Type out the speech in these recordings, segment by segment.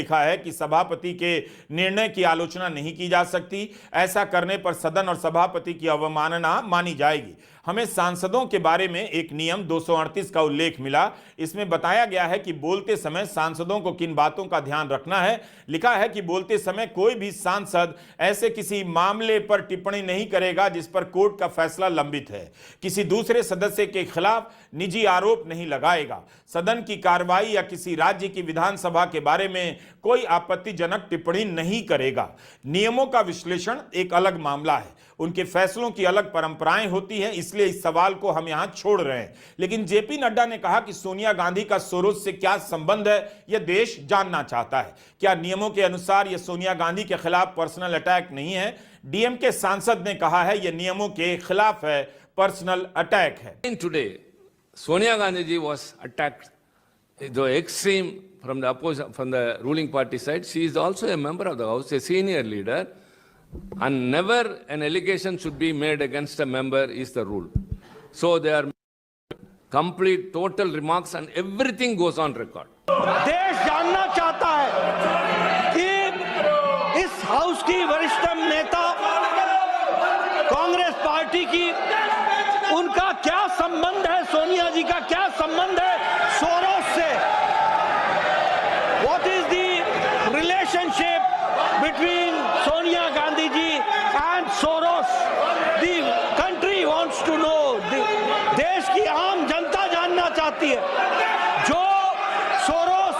लिखा है कि सभापति के निर्णय की आलोचना नहीं की जा सकती। ऐसा करने पर सदन और सभापति की अवमानना मानी जाएगी। हमें सांसदों के बारे में एक नियम 238 का उल्लेख मिला। इसमें बताया गया है कि बोलते समय सांसदों को किन बातों का ध्यान रखना है। लिखा है कि बोलते समय कोई भी सांसद ऐसे किसी मामले पर टिप्पणी नहीं करेगा जिस पर कोर्ट का फैसला लंबित है, किसी दूसरे सदस्य के खिलाफ निजी आरोप नहीं लगाएगा, सदन की कार्रवाई या किसी राज्य की विधानसभा के बारे में कोई आपत्तिजनक टिप्पणी नहीं करेगा। नियमों का विश्लेषण एक अलग मामला है, उनके फैसलों की अलग परंपराएं होती हैं, इसलिए इस सवाल को हम यहां छोड़ रहे हैं। लेकिन जेपी नड्डा ने कहा कि सोनिया गांधी का सोरोस से क्या संबंध है, यह देश जानना चाहता है। क्या नियमों के अनुसार यह सोनिया गांधी के खिलाफ पर्सनल अटैक नहीं है? डीएमके सांसद ने कहा है यह नियमों के खिलाफ है, पर्सनल अटैक है। Today, Sonia Gandhi ji was attacked, the extreme from the opposition, from the ruling party side. She is also a member of the House, a senior leader, and never an allegation should be made against a member is the rule. So they are complete, total remarks, and everything goes on record. देश जानना चाहता है कि इस house की वरिष्ठतम नेता Congress party की, उनका क्या संबंध है, सोनिया जी का क्या संबंध है सोरोस से? What is the relationship between Sonia Gandhi ji and Soros? The country wants to know. देश की आम जनता जानना चाहती है। जो सोरोस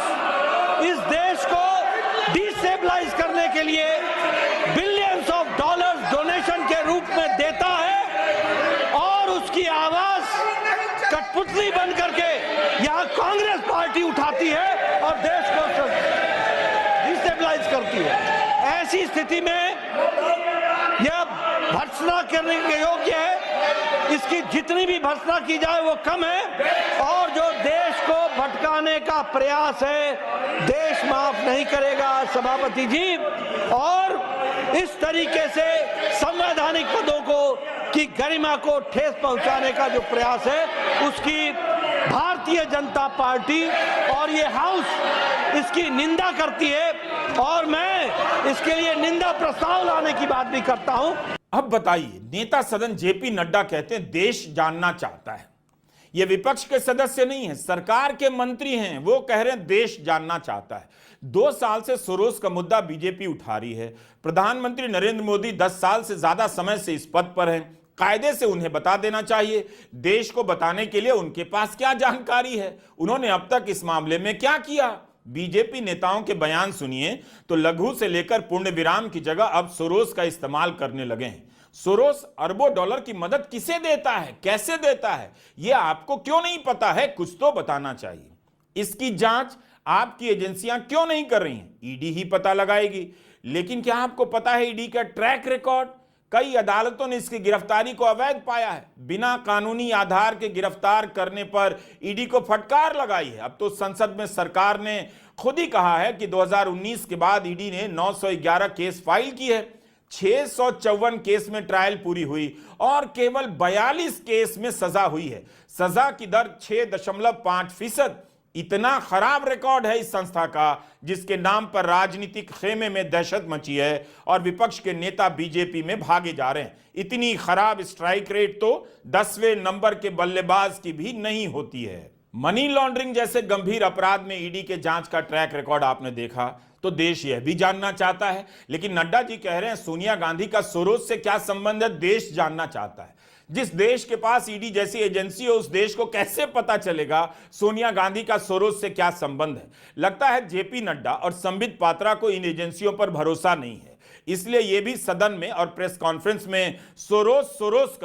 इस देश को डिस्टेबलाइज करने के लिए बिलियंस ऑफ डॉलर्स डोनेशन के रूप में देता है और उसकी आवाज कठपुतली बन करके यहां कांग्रेस पार्टी उठाती है और देश को डिस्टेबलाइज करती है। ऐसी स्थिति में यह भर्त्सना करने के योग्य है। इसकी जितनी भी भर्त्सना की जाए वो कम है, और जो देश को भटकाने का प्रयास है देश माफ नहीं करेगा सभापति जी। और इस तरीके से संवैधानिक पदों को की गरिमा को ठेस पहुंचाने का जो प्रयास है उसकी भारतीय जनता पार्टी और ये हाउस इसकी निंदा करती है, और मैं इसके लिए निंदा प्रस्ताव लाने की बात भी करता हूं। अब बताइए, नेता सदन जेपी नड्डा कहते हैं देश जानना चाहता है। ये विपक्ष के सदस्य नहीं है, सरकार के मंत्री हैं, वो कह रहे हैं देश जानना चाहता है। 2 साल से सोरोस का मुद्दा बीजेपी उठा रही है। प्रधानमंत्री नरेंद्र मोदी 10 साल से ज्यादा समय से इस पद पर हैं। कायदे से उन्हें बता देना चाहिए, देश को बताने के लिए उनके पास क्या जानकारी है, उन्होंने अब तक इस मामले में क्या किया। बीजेपी नेताओं के बयान सुनिए तो लघु से लेकर पूर्ण विराम की जगह अब सोरोस का इस्तेमाल करने लगे हैं। सोरोस अरबों डॉलर की मदद किसे देता है, कैसे देता है, यह आपको क्यों नहीं पता है? कुछ तो बताना चाहिए। इसकी जांच आपकी एजेंसियां क्यों नहीं कर रही हैं? ईडी ही पता लगाएगी। लेकिन क्या आपको पता है ईडी का ट्रैक रिकॉर्ड? कई अदालतों ने इसकी गिरफ्तारी को अवैध पाया है। बिना कानूनी आधार के गिरफ्तार करने पर ईडी को फटकार लगाई है। अब तो संसद में सरकार ने खुद ही कहा है कि 2019 के बाद ईडी ने 911 केस फाइल की है। 654 केस में ट्रायल पूरी हुई और केवल 42 केस में सजा हुई है। सजा की दर 6.5%। इतना खराब रिकॉर्ड है इस संस्था का, जिसके नाम पर राजनीतिक खेमे में दहशत मची है और विपक्ष के नेता बीजेपी में भागे जा रहे हैं। इतनी खराब स्ट्राइक रेट तो 10वें नंबर के बल्लेबाज की भी नहीं होती है। मनी लॉन्ड्रिंग जैसे गंभीर अपराध में ईडी के जांच का ट्रैक रिकॉर्ड आपने देखा तो देश यह भी जानना चाहता है। लेकिन नड्डा जी कह रहे हैं सोनिया गांधी का सोरोस से क्या संबंध है, देश जानना चाहता है। जिस देश के पास ईडी जैसी एजेंसी हो उस देश को कैसे पता चलेगा सोनिया गांधी का सोरोस से क्या संबंध है? लगता है जेपी नड्डा और संबित पात्रा को इन एजेंसियों पर भरोसा नहीं है, इसलिए ये भी सदन में और प्रेस कॉन्फ्रेंस में सोरोस कर